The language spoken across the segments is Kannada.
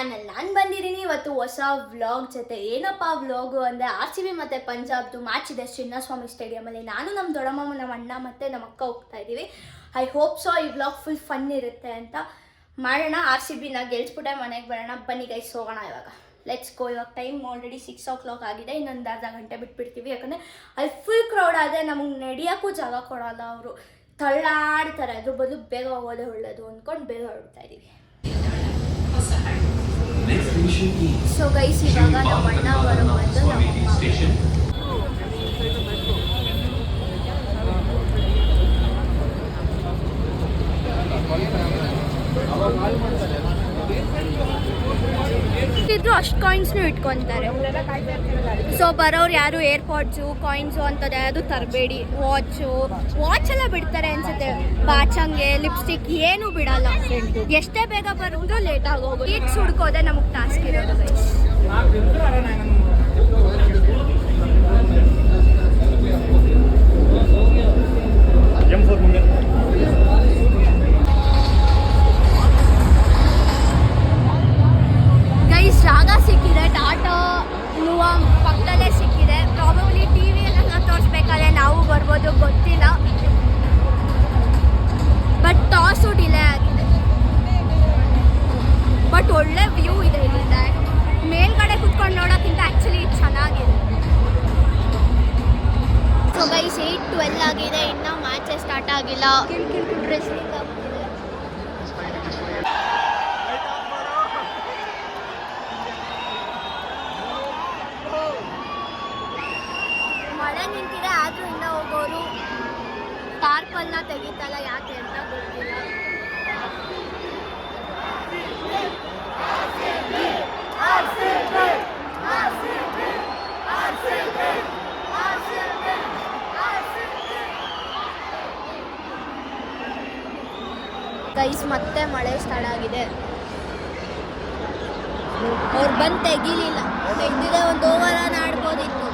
ಚಾನಲ್. ನಾನು ಬಂದಿದ್ದೀನಿ ಇವತ್ತು ಹೊಸ ವ್ಲಾಗ್ ಜೊತೆ. ಏನಪ್ಪ ವ್ಲಾಗು ಅಂದರೆ RCB ಮತ್ತು ಪಂಜಾಬ್ದು ಮ್ಯಾಚ್ ಇದೆ ಚಿನ್ನಸ್ವಾಮಿ ಸ್ಟೇಡಿಯಮಲ್ಲಿ. ನಾನು ನಮ್ಮ ದೊಡ್ಡಮ್ಮ, ನಮ್ಮ ಅಣ್ಣ ಮತ್ತು ನಮ್ಮ ಅಕ್ಕ ಹೋಗ್ತಾ ಇದ್ದೀವಿ. ಐ ಹೋಪ್ ಸೊ ಈ ವ್ಲಾಗ್ ಫುಲ್ ಫನ್ ಇರುತ್ತೆ ಅಂತ ಮಾಡೋಣ. RCBನ ಗೆಲ್ಸ್ಬಿಟ್ಟೆ ಮನೆಗೆ ಬರೋಣ. ಬನ್ನಿ ಗೈಸ್, ಹೋಗೋಣ ಇವಾಗ. Let's go. ಇವಾಗ ಟೈಮ್ ಆಲ್ರೆಡಿ 6 o'clock ಆಗಿದೆ. ಇನ್ನೊಂದು ಅರ್ಧ ಗಂಟೆ ಬಿಟ್ಬಿಡ್ತೀವಿ, ಯಾಕಂದರೆ ಅಲ್ಲಿ ಫುಲ್ ಕ್ರೌಡ್ ಆದರೆ ನಮಗೆ ನಡೆಯೋಕ್ಕೂ ಜಾಗ ಕೊಡೋಲ್ಲ. ಅವರು ತಳ್ಳಾಡ್ತಾರೆ. ಅದ್ರ ಬದಲು ಬೇಗ ಹೋಗೋದೇ ಒಳ್ಳೆಯದು ಅಂದ್ಕೊಂಡು ಬೇಗ ಹೊರಡ್ತಾ ಇದ್ದೀವಿ. ಸೊ ಗೈಸ್, ಇವಾಗ ನಮ್ಮ ಅಣ್ಣ ಅವರು ಬಂದು ಇದ್ರು ಅಷ್ಟು ಕಾಯಿನ್ಸ್ನು ಇಟ್ಕೊತಾರೆ. ಸೊ ಬರೋರು ಯಾರು ಏರ್ಪಾಡ್ಸು, ಕಾಯಿನ್ಸು ಅಂಥದ್ದು ಯಾವುದು ತರಬೇಡಿ. ವಾಚ್ ಎಲ್ಲ ಬಿಡ್ತಾರೆ ಅನ್ಸುತ್ತೆ. ಬಾಚಂಗೆ, ಲಿಪ್ಸ್ಟಿಕ್ ಏನೂ ಬಿಡಲ್ಲ. ಎಷ್ಟೇ ಬೇಗ ಬರೋದು ಲೇಟ್ ಆಗೋದು. ಈಗ ಸುಡ್ಕೋದೆ ನಮಗೆ ಟಾಸ್ಕ್ ಇರೋದು ಗೈಸ್. ಜಾಗ ಸಿಕ್ಕಿದೆ. ಟಾಟಾ ನುವಾ ಪಕ್ಕದಲ್ಲೇ ಸಿಕ್ಕಿದೆ. ಪ್ರಾಬಬ್ಲಿ ಟಿವಿಯಲ್ಲೆಲ್ಲ ತೋರಿಸ್ಬೇಕಾದ್ರೆ ನಾವು ಬರ್ಬೋದು, ಗೊತ್ತಿಲ್ಲ. ಬಟ್ ಟಾಸು ಡಿಲೇ ಆಗಿದೆ. ಬಟ್ ಒಳ್ಳೆ ವ್ಯೂ ಇದೆ ಇಲ್ಲಿಂದ. ಮೇಲ್ಗಡೆ ಕುತ್ಕೊಂಡು ನೋಡೋಕ್ಕಿಂತ ಆ್ಯಕ್ಚುಲಿ ಚೆನ್ನಾಗಿದೆ. ಸೊ ಗೈಸ್, 8:12 ಆಗಿದೆ. ಇನ್ನೂ ಮ್ಯಾಚೇ ಸ್ಟಾರ್ಟ್ ಆಗಿಲ್ಲ. ರೆಸ್ಲಿಂಗ್ ಮಳೆ ನಿಂತಿದೆ, ಆದರೂ ಇನ್ನೂ ಹೋಗೋರು ಟಾರ್ಪಲ್ನ ತೆಗಿತಲ್ಲ. ಯಾಕೆ ಅಂತ ಗೊತ್ತಿಲ್ಲ. ಗೈಸ್, ಮತ್ತೆ ಮಳೆ ಸ್ಟಾರ್ಟ್ ಆಗಿದೆ. ಅವ್ರು ಬಂದು ತೆಗಿಲಿಲ್ಲ. ತೆಗ್ದಿದೆ ಒಂದು ಓವರನ್ನು ಆಡ್ಬೋದಿತ್ತು.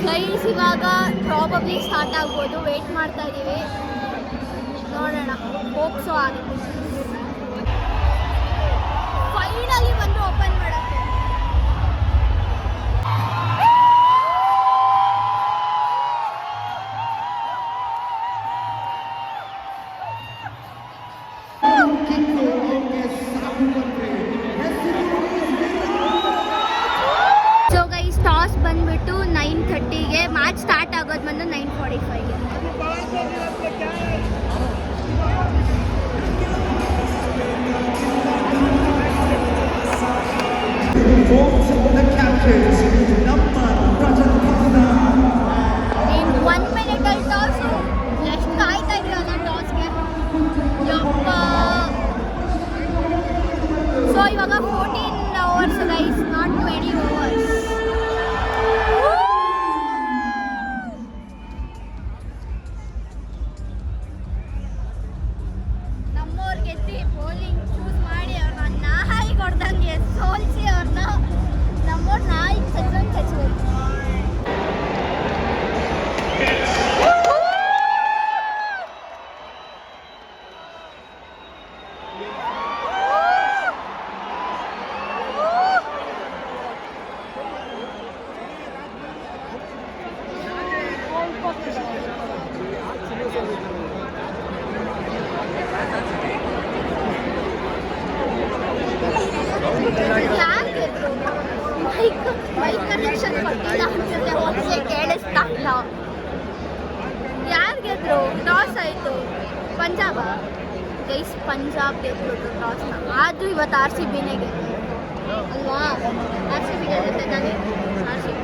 ಗೈಸ್, ಇವಾಗ ಪ್ರಾಬಬ್ಲಿ ಸ್ಟಾರ್ಟ್ ಆಗ್ಬೋದು. ವೇಟ್ ಮಾಡ್ತಾ ಇದ್ದೀವಿ, ನೋಡೋಣ. ಹೋಪ್ಸೋ ಆಗುತ್ತೆ. ಫೈನಲಿ ಬಂದು ಓಪನ್ ಮಾಡೋಕ್ಕೆ. ಸೊ ಗೈಸ್, ಟಾಸ್ ಬಂದ್ಬಿಟ್ಟು 9:30ಗೆ. ಮ್ಯಾಚ್ ಸ್ಟಾರ್ಟ್ ಆಗೋದು ಬಂದು 9:45ಗೆ. ಇನ್ 1 minute ಅಲ್ಲಿ ಟಾಸು. ಎಷ್ಟು ಕಾಯ್ತಾ ಇದೆಯಲ್ಲ ಟಾಸ್ಗೆ. ಯಪ್ಪ. ಸೊ ಇವಾಗ 14 overs ಗೈಸ್, ನಾಟ್ 20 overs. ನಮ್ಮವ್ರಿಗೆ ಎತ್ತಿ ಬೌಲಿಂಗ್ ಚೂಸ್ ಮಾಡಿ ಅವ್ರನ್ನ ನಾಯಿ ಕೊಡ್ದಂಗೆ ಸೋಲ್ಸಿ ಅವ್ರನ್ನ ನಮ್ಮವ್ರು ನಾಯಿ ಚಚ್ಕೊಂಡು ಚಚ್ಬೇಕು. ಮೈಕ್ ಕನೆಕ್ಷನ್ ಕೊಟ್ಟಿಲ್ಲ ಅನ್ಸುತ್ತೆ. ಒಮ್ಮೆ ಕೇಳಿಸ್ತಾ ಇಲ್ಲ. ಯಾರು ಗೆದ್ರು? ಟಾಸ್ ಆಯಿತು. ಪಂಜಾಬ ಗೈಸ್, ಪಂಜಾಬ್ ಗೆದ್ರು ಟಾಸ್ನ. ಆದರೂ ಇವತ್ತು RCBನೇ ಗೆದ್ರು ಅಲ್ವಾ? RCB ಗೆದ್ದಿದೆ ತಾನೇ. RCB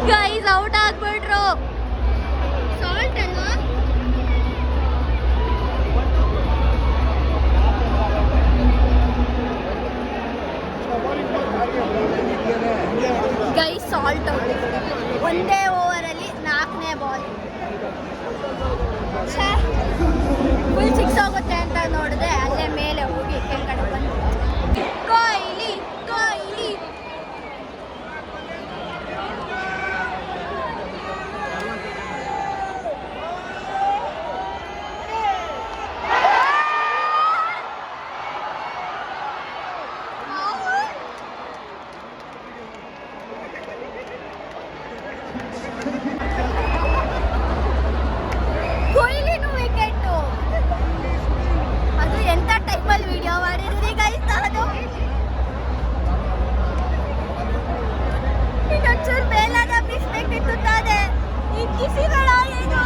ಗೈಸ್ ಔಟ್ ಆಗ್ಬಿಟ್ರು. ಸಾಲ್ಟ್ ಅಲ್ವಾ? Guys salt out. ಒಂದೇ ಓವರಲ್ಲಿ 4ನೇ ಬಾಲ್. ಫುಲ್ ಸಿಕ್ಸ್ ಹೋಗುತ್ತೆ ಅಂತ ನೋಡಿದೆ, ಅಲ್ಲೇ ಮೇಲೆ ಹೋಗಿ ಕೆಳಗಡೆ ಬಂದು ಕೊಹ್ಲಿ ಕೊಹ್ಲಿ. ಕೊಹ್ಲಿನೂ ವಿಕೆಟ್ಟು. ಅದು ಎಂತ ಟೈಮಲ್ಲಿ ವಿಡಿಯೋ ಮಾಡಿದ್ರಿ ಗೈಸ್. ಅದು ಇನ್ನೊಂಚೂರು ಮೇಲಾಗ ಬಿಸ್ಬೇಕಿತ್ತು ತಾನೆ. ಈ ಕಿಸಿಗಳ ಏನು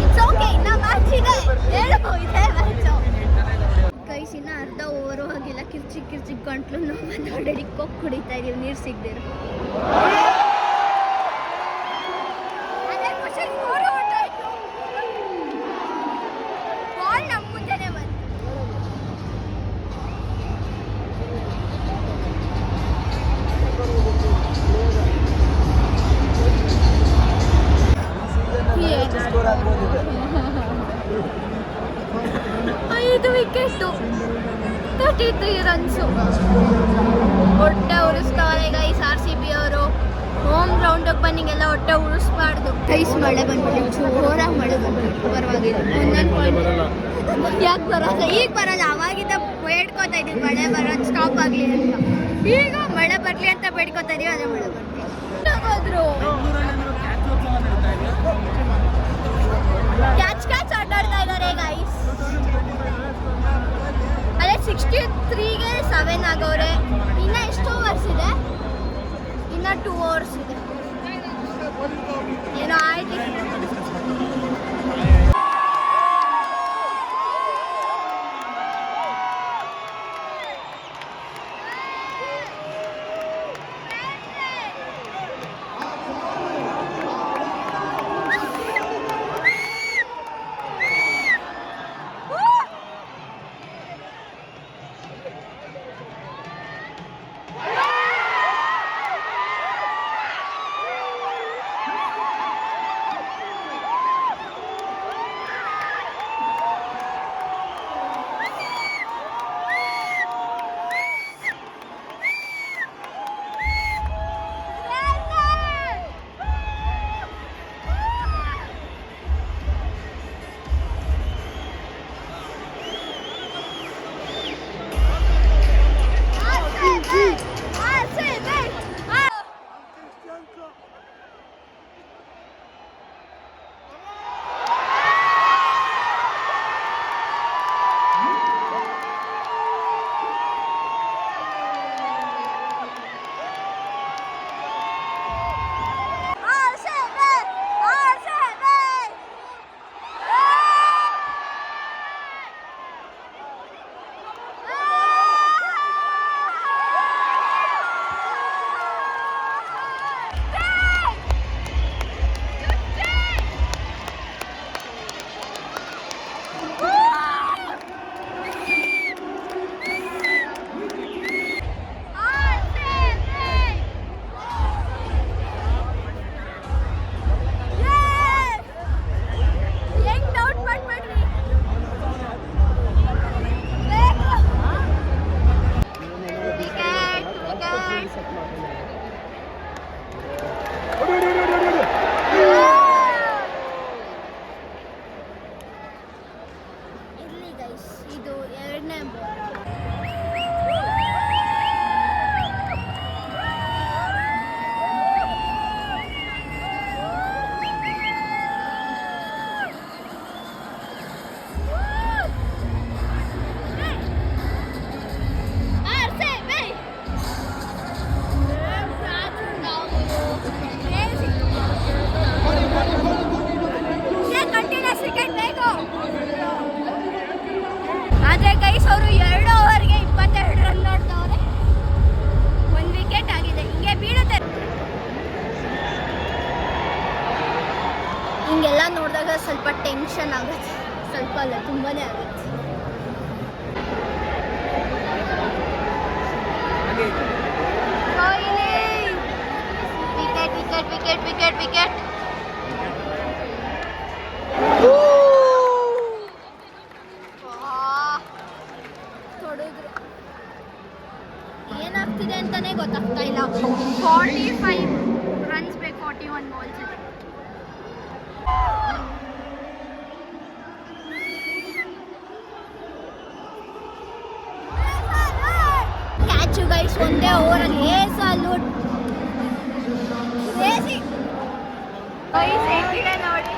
ಇಟ್ಸ್ ಓಕೆ. ಇನ್ನ ಮ್ಯಾಚ್ ಇದೆ, ಹೇಳು ಇದೆ ಮ್ಯಾಚು. ಗೈಸ್ ಇನ್ನ ಅರ್ಧ ಓವರು ಆಗಿಲ್ಲ. ಕಿರ್ಚಿ ಗಂಟ್ಲು ನೋವು ಆಲ್ರೆಡಿ ಕೊಕ್ ಕುಡಿತಾ ಇದೀವಿ ನೀರು ಸಿಗ್ದಿರು. ಬಾಲ್ ನಮ್ಮ ಮುಂದೆನೆ ಬಂತು. ಐದು ವಿಕೆಟ್, 33 ರನ್ಸು. ಹೊಟ್ಟೆ ಉರಿಸ್ತಾರೆ ಗೈಸ್ RCB ಅವರು. ಹೋಮ್ ಗ್ರೌಂಡಿಗೆ ಬಂದಿಗೆಲ್ಲ ಹೊಟ್ಟೆ ಉರಿಸ್ಬಾರ್ದು ಗೈಸ್. ಮಳೆ ಬಂದ್ಬಿಟ್ಟು ಜೋರಾಗಿ ಮಳೆ ಬಂದ್ಬಿಟ್ಟು ಪರವಾಗಿಲ್ಲ. ಒಂದೊಂದು ಪಾಯಿಂಟ್ ಯಾಕೆ ಬರೋಲ್ಲ? ಈಗ ಬರೋಲ್ಲ. ಅವಾಗಿಂದ ಬೇಡ್ಕೋತಾ ಇದ್ದೀವಿ ಮಳೆ ಬರೋದು ಸ್ಟಾಪ್ ಆಗಲಿ ಅಂತ. ಈಗ ಮಳೆ ಬರಲಿ ಅಂತ ಬೇಡ್ಕೋತಾ ಇದೀವಿ, ಅದೇ ಮಳೆ ಬರ್ತೀವಿ. ಹೋದ್ರು ಕ್ಯಾಚ್ ಆಟಾಡ್ತಾ ಇದ್ದಾರೆ ಗೈಸ್. ಅದೇ 63ಗೆ 7 ಆಗವ್ರೆ. ಇನ್ನ ಎಷ್ಟು ಓವರ್ಸ್ ಇದೆ? ಇನ್ನ 2 ಓವರ್ಸ್ ಇದೆ. ಏನೋ ಆಯ್ತು. ಇವಾಗ ಸ್ವಲ್ಪ ಟೆನ್ಷನ್ ಆಗುತ್ತೆ, ಸ್ವಲ್ಪ ಅಲ್ಲ ತುಂಬಾ ಆಗುತ್ತೆ. Wicket wicket wicket wicket wicket. ಏನಾಗ್ತಿದೆ ಅಂತಾನೆ ಗೊತ್ತಾಗ್ತಾ ಇಲ್ಲ. 45 ರನ್ಸ್ ಬೇಕು, 41 ಬಾಲ್ಸ್ ಇದೆ. ಕ್ಯಾಚು ಗೈಸ್, ಒಂದೇ ಓವರಲ್ಲಿ ಏಸಲು ಹೇಗಿದೆ ನೋಡಿ.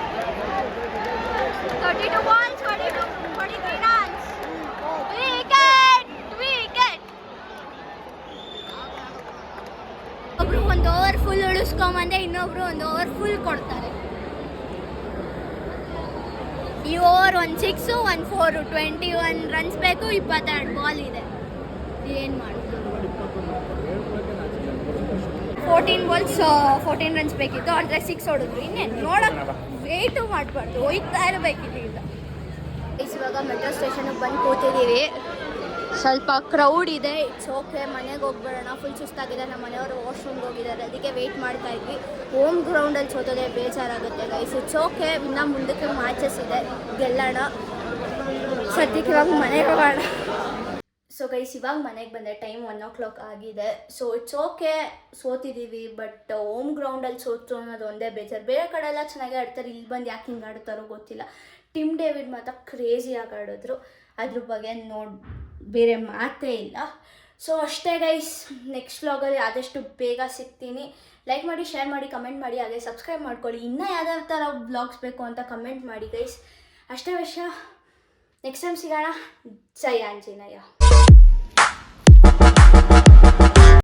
32 ಬಾಲ್ಸ್, 43 ರನ್ಸ್. ವಿಕೆಟ್. ಒಬ್ರು ಒಂದು ಓವರ್ ಫುಲ್ ಉಳಿಸ್ಕೊಂಬಂದೆ, ಇನ್ನೊಬ್ರು ಒಂದು ಓವರ್ ಫುಲ್ ಕೊಡ್ತಾರೆ. ಈ ಓವರ್ 1 6 1 4 21 ರನ್ಸ್ ಬೇಕು, 22 ಬಾಲ್ ಇದೆ. ಏನು ಮಾಡೋದು? 14 ಬಾಲ್ಸ್ 14 ರನ್ಸ್ ಬೇಕಿತ್ತು, ಅಂದರೆ 6 ಹೊಡಿದ್ರು. ಇನ್ನೇನು ನೋಡೋಕೆ ವೇಟು ಮಾಡಬಾರ್ದು, ಹೋಯ್ತಾ ಇರಬೇಕಿತ್ತು. ಇವಾಗ ಮೆಟ್ರೋ ಸ್ಟೇಷನ್ಗೆ ಬಂದು ಕೂತಿದ್ದೀವಿ. ಸ್ವಲ್ಪ ಕ್ರೌಡ್ ಇದೆ, ಇಟ್ಸ್ ಓಕೆ. ಮನೆಗೆ ಹೋಗ್ಬರೋಣ, ಫುಲ್ ಸುಸ್ತಾಗಿದೆ. ನಮ್ಮ ಮನೆಯವರು ವಾಶ್ರೂಮ್ಗೆ ಹೋಗಿದ್ದಾರೆ, ಅದಕ್ಕೆ ವೆಯ್ಟ್ ಮಾಡ್ತಾ ಇದ್ವಿ. ಹೋಮ್ ಗ್ರೌಂಡಲ್ಲಿ ಸೋತೋದೆ ಬೇಜಾರಾಗುತ್ತೆ ಗೈಸ್. ಇಟ್ಸ್ ಓಕೆ, ಇನ್ನು ಮುಂದಕ್ಕೆ ಮ್ಯಾಚಸ್ ಇದೆ, ಗೆಲ್ಲೋಣ. ಸದ್ಯಕ್ಕೆ ಇವಾಗ ಮನೆಗೆ ಹೋಗೋಣ. ಸೊ ಗೈಸ್, ಇವಾಗ ಮನೆಗೆ ಬಂದೆ, ಟೈಮ್ 1 o'clock ಆಗಿದೆ. ಸೊ ಇಟ್ಸ್ ಓಕೆ, ಸೋತಿದ್ದೀವಿ. ಬಟ್ ಹೋಮ್ ಗ್ರೌಂಡಲ್ಲಿ ಸೋತು ಅನ್ನೋದು ಒಂದೇ ಬೇಜಾರು. ಬೇರೆ ಕಡೆ ಎಲ್ಲ ಚೆನ್ನಾಗಿ ಆಡ್ತಾರೆ, ಇಲ್ಲಿ ಬಂದು ಯಾಕೆ ಹಿಂಗೆ ಆಡ್ತಾರೋ ಗೊತ್ತಿಲ್ಲ. ಟಿಮ್ ಡೇವಿಡ್ ಮಾತ್ರ ಕ್ರೇಜಿಯಾಗಿ ಆಡಿದ್ರು, ಅದ್ರ ಬಗ್ಗೆ ಬೇರೆ ಮಾತೇ ಇಲ್ಲ. ಸೊ ಅಷ್ಟೇ ಗೈಸ್, ನೆಕ್ಸ್ಟ್ ವ್ಲಾಗಲ್ಲಿ ಆದಷ್ಟು ಬೇಗ ಸಿಗ್ತೀನಿ. ಲೈಕ್ ಮಾಡಿ, ಶೇರ್ ಮಾಡಿ, ಕಮೆಂಟ್ ಮಾಡಿ, ಹಾಗೆ ಸಬ್ಸ್ಕ್ರೈಬ್ ಮಾಡ್ಕೊಳ್ಳಿ. ಇನ್ನೂ ಯಾವ್ಯಾವ ಥರ ವ್ಲಾಗ್ಸ್ ಬೇಕು ಅಂತ ಕಮೆಂಟ್ ಮಾಡಿ ಗೈಸ್. ಅಷ್ಟೇ ವಿಷಯ. ನೆಕ್ಸ್ಟ್ ಟೈಮ್ ಸಿಗೋಣ. ಜೈ ಆಂಜನೇಯ.